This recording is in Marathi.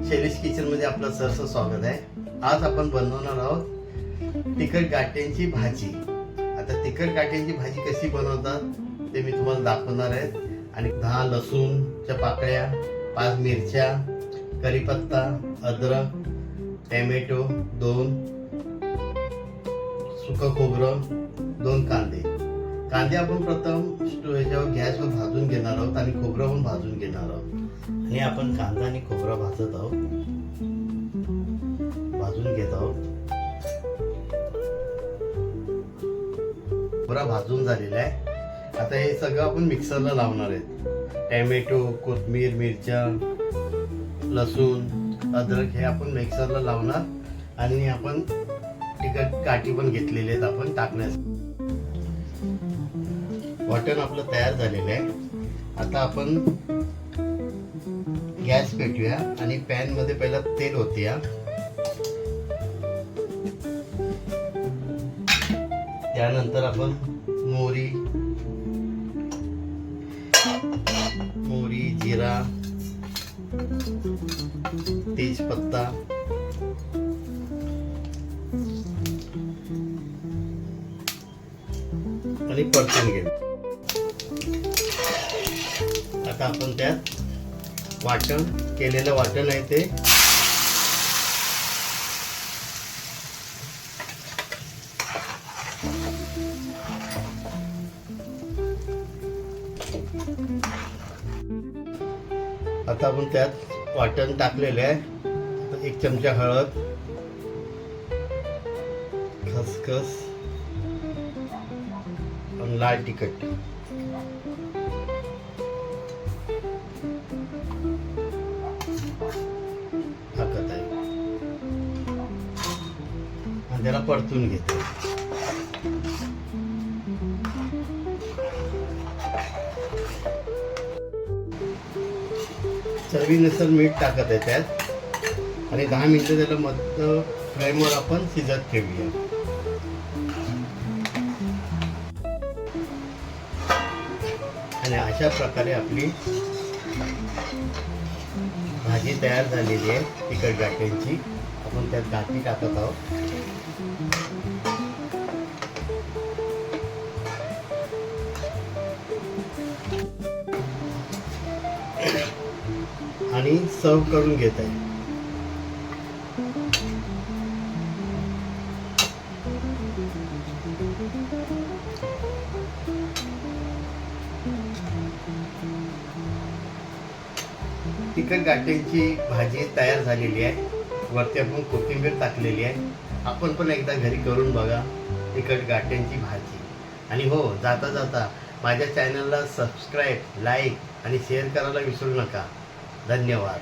शैलेश किचन मध्ये आपलं सहर्ष स्वागत आहे। आज आपण बनवणार आहोत तिखट गाठ्यांची भाजी। आता तिखट गाठ्यांची भाजी कशी बनवतात ते मी तुम्हाला दाखवणार आहे। आणि 10 लसूणच्या पाकळ्या, 5 मिरच्या, कढीपत्ता, अद्रक, टोमॅटो 2, सुकं खोबरं 2 कांदे आपण प्रथम ह्याच्यावर गॅसवर भाजून घेणार आहोत आणि खोबरं पण भाजून घेणार आहोत। आणि आपण कांदा आणि खोबरा भाजत आहोत, भाजून घेत आहोत। खोबरा भाजून झालेला आहे। आता हे सगळं आपण मिक्सरला लावणार आहेत। टोमॅटो, कोथिंबीर, मिरच्या, लसूण, अद्रक हे आपण मिक्सरला लावणार। आणि आपण तिखट गाठी पण घेतलेले आहेत आपण टाकण्यासाठी। वाटण आपलं तयार झालेलं आहे। आता आपण गॅस पेटूया आणि पॅन मध्ये पहिला तेल ओतूया। त्यानंतर आपण मोहरी, जिरा, तेजपत्ता आणि परतून घेऊ। आता आपण त्यात वाटण केलेलं वाटण आहे ते आता आपण त्यात वाटण टाकलेले आहे। 1 चमचा हळद, खसखस आणि लाल तिखट टाकत आहे आणि त्याला परतून घेतो। चवीनुसार मीठ टाकत आहे त्यात आणि 10 मिनिटं त्याला मध्यम फ्लेमवर आपण शिजत ठेवूया। आणि अशा प्रकारे आपली भाजी तयार झालेली आहे तिखट गाठ्यांची। आपण त्यात गाठी टाकत आहोत आणि सर्व करून घेत आहे। तिखट गाठ्यांची भाजी तयार झालेली आहे। वरती आपण कोथिंबीर टाकलेली आहे। आपण पण एकदा घरी करून बघा तिखट गाठ्यांची भाजी। आणि हो, जाता जाता माझ्या चॅनलला सबस्क्राईब, लाईक आणि शेअर करायला विसरू नका। धन्यवाद।